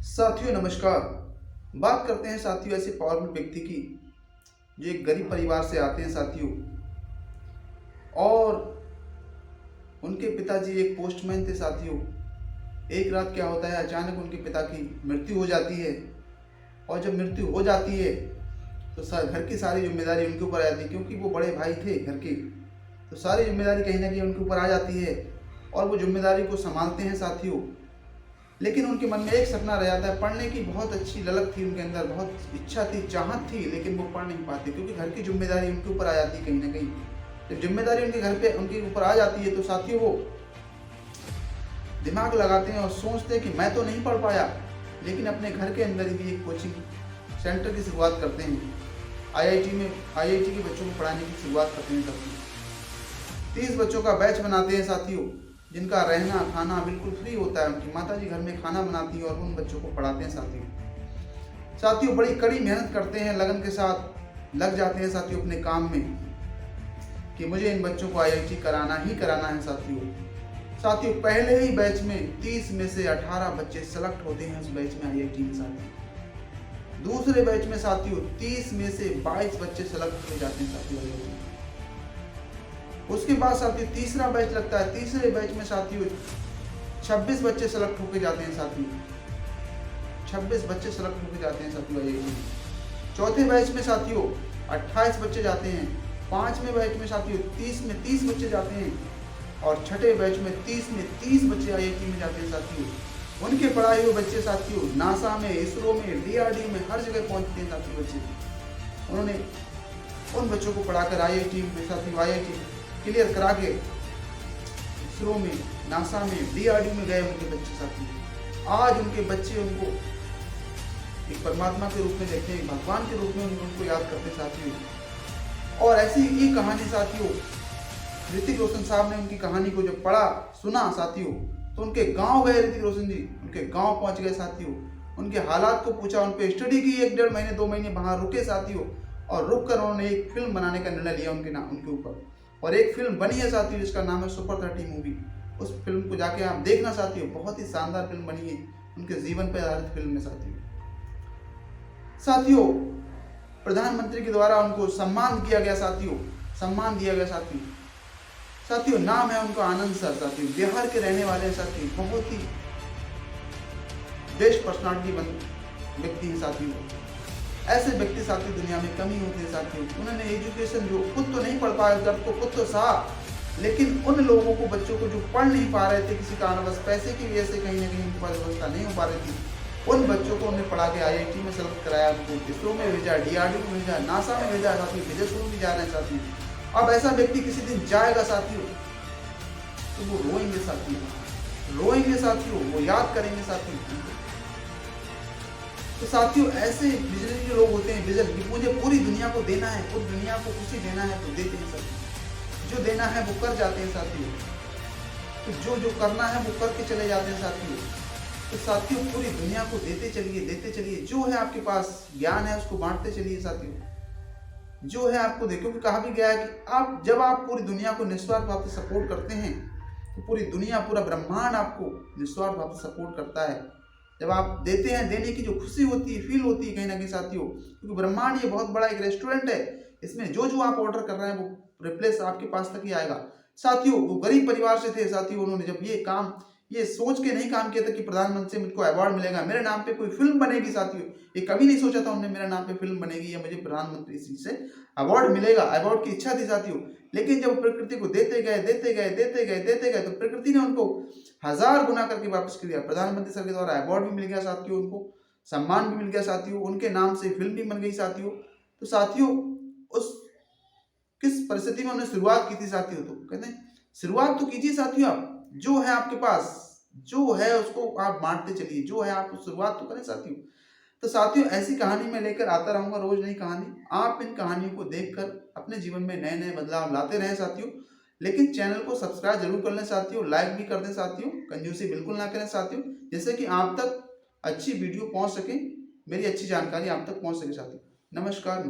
साथियों नमस्कार। बात करते हैं साथियों ऐसे पावरफुल व्यक्ति की जो एक गरीब परिवार से आते हैं साथियों, और उनके पिताजी एक पोस्टमैन थे साथियों। एक रात क्या होता है, अचानक उनके पिता की मृत्यु हो जाती है। और जब मृत्यु हो जाती है तो घर की सारी जिम्मेदारी उनके ऊपर आ जाती है, क्योंकि वो बड़े भाई थे घर के। तो सारी जिम्मेदारी कहीं ना कहीं उनके ऊपर आ जाती है और वो जिम्मेदारी को संभालते हैं साथियों। लेकिन उनके मन में एक सपना रह जाता है, पढ़ने की बहुत अच्छी ललक थी उनके अंदर, बहुत इच्छा थी, चाहत थी, लेकिन वो पढ़ नहीं पाते क्योंकि घर की जिम्मेदारी उनके ऊपर आ जाती है कहीं ना कहीं। जब जिम्मेदारी उनके घर पे उनके ऊपर आ जाती है तो साथियों वो दिमाग लगाते हैं और सोचते हैं कि मैं तो नहीं पढ़ पाया, लेकिन अपने घर के अंदर ही एक कोचिंग सेंटर की शुरुआत करते हैं। आईआईटी के बच्चों को पढ़ाने की शुरुआत करते हैं साथियों। 30 बच्चों का बैच बनाते हैं साथियों, जिनका रहना खाना बिल्कुल फ्री होता है। उनकी माताजी घर में खाना बनाती है और उन बच्चों को पढ़ाते हैं साथियों। बड़ी कड़ी मेहनत करते हैं, लगन के साथ लग जाते हैं साथियों अपने काम में कि मुझे इन बच्चों को आईआईटी कराना ही कराना है साथियों पहले ही बैच में 30 में से 18 बच्चे सेलेक्ट होते हैं उस बैच में आईआईटी में साथियों। दूसरे बैच में साथियों 30 में से 22 बच्चे सेलेक्ट हो जाते हैं साथियों। उसके बाद साथियों तीसरा बैच लगता है। तीसरे बैच में साथियों 26 बच्चे सेलेक्ट होकर जाते हैं साथियों। 26 बच्चे सेलेक्ट होकर जाते हैं साथियों आईआईटी। चौथे बैच में साथियों 28 बच्चे जाते हैं। पांचवें बैच में साथियों 30 में 30 बच्चे जाते हैं और छठे बैच में 30 में 30 बच्चे आईआईटी में जाते हैं साथियों। उनके पढ़ाए हुए बच्चे साथियों नासा में, इसरो में, डीआरडीओ में हर जगह पहुंचते हैं साथियों बच्चे। उन्होंने उन बच्चों को पढ़ाकर आईआईटी में साथियों आईआईटी क्लियर करा के इसरो में, नासा में, डीआरडीओ में गए उनके बच्चे साथियों। आज उनके बच्चे उनको एक परमात्मा के रूप में देखते हैं, भगवान के रूप में उनको याद करते हैं साथियों। और ऐसी ही कहानी साथियों ऋतिक रोशन साहब ने उनकी कहानी को जब पढ़ा सुना साथियों, तो उनके गांव गए ऋतिक रोशन जी, उनके गांव पहुंच गए साथियों। उनके हालात को पूछा, उन पे स्टडी की, 1-1.5 महीने 2 महीने वहां रुके साथियों। और रुक कर उन्होंने एक फिल्म बनाने का निर्णय लिया उनके ऊपर, और एक फिल्म बनी है साथियों जिसका नाम है सुपर 30 मूवी। उस फिल्म को जाके आप देखना साथियों, बहुत ही शानदार फिल्म बनी है, उनके जीवन पर आधारित फिल्म है साथियों। प्रधानमंत्री के द्वारा उनको सम्मान किया गया साथियों, सम्मान दिया गया साथियों। नाम है उनका आनंद सर साथियों, बिहार के रहने वाले साथियों, बहुत ही बेस्ट पर्सनालिटी व्यक्ति है साथियों। ऐसे व्यक्ति साथियों दुनिया में कम ही होते हैं साथियों। उन्होंने एजुकेशन जो खुद तो नहीं पढ़ पाए, दर्द को खुद तो सहा, लेकिन उन लोगों को, बच्चों को जो पढ़ नहीं पा रहे थे किसी कारणवश, पैसे की वजह से कहीं ना कहीं उनके पास व्यवस्था नहीं हो पा रही थी, उन बच्चों को उन्हें पढ़ा के आईआईटी में सेलेक्ट कराया, उनको इसरो में भेजा, डीआरडीओ में भेजा, नासा में भेजा साथियों, विदेशों में जा रहे हैं साथियों। अब ऐसा व्यक्ति किसी दिन जाएगा साथियों तो वो रोएंगे साथियों, वो याद करेंगे साथियों। तो साथियों ऐसे विजनरी लोग होते हैं, विजन कि मुझे पूरी दुनिया को देना है, पूरी दुनिया को खुशी देना है, तो देते हैं साथियों। जो देना है वो कर जाते हैं साथियों। तो जो करना है वो करके चले जाते हैं साथियों। तो साथियों पूरी दुनिया को देते चलिए। जो है आपके पास ज्ञान है उसको बांटते चलिए साथियों। जो है आपको देखो कि कहा भी गया है कि जब आप पूरी दुनिया को निस्वार्थ भाव से सपोर्ट करते हैं तो पूरी दुनिया, पूरा ब्रह्मांड आपको निस्वार्थ भाव से सपोर्ट करता है। जब आप देते हैं, देने की जो खुशी होती है, फील होती है कहीं ना कहीं साथियों, क्योंकि ब्रह्मांड ये बहुत बड़ा एक रेस्टोरेंट है, इसमें जो आप ऑर्डर कर रहे हैं वो रिप्लेस आपके पास तक ही आएगा साथियों। वो गरीब परिवार से थे साथियों, उन्होंने जब ये सोच के नहीं काम किया था कि प्रधानमंत्री से मुझको अवार्ड मिलेगा, मेरे नाम पे कोई फिल्म बनेगी साथियों, ये कभी नहीं सोचा था उन्होंने मेरे नाम पे फिल्म बनेगी या मुझे प्रधानमंत्री से अवार्ड मिलेगा। अवार्ड की इच्छा थी साथियों, लेकिन जब प्रकृति को देते गए तो प्रकृति ने उनको 1000 गुना करके वापस कर दिया। प्रधानमंत्री सर के द्वारा अवार्ड भी मिल गया साथियों, उनको सम्मान भी मिल गया साथियों, उनके नाम से फिल्म भी बन गई साथियों। तो साथियों उस किस परिस्थिति में उन्होंने शुरुआत की थी साथियों, तो कहते हैं शुरुआत तो कीजिए साथियों। आप जो है आपके पास, जो है उसको आप बांटते चलिए, जो है आप शुरुआत तो करें साथियों। तो साथियों ऐसी कहानी मैं लेकर आता रहूंगा, रोज नई कहानी। आप इन कहानियों को देखकर अपने जीवन में नए नए बदलाव लाते रहें साथियों। लेकिन चैनल को सब्सक्राइब जरूर कर लें साथियों, लाइक भी कर दें साथियों, कंजूसी बिल्कुल ना करें साथियों, जिससे कि आप तक अच्छी वीडियो पहुंच सके, मेरी अच्छी जानकारी आप तक पहुंच सके साथियों। नमस्कार।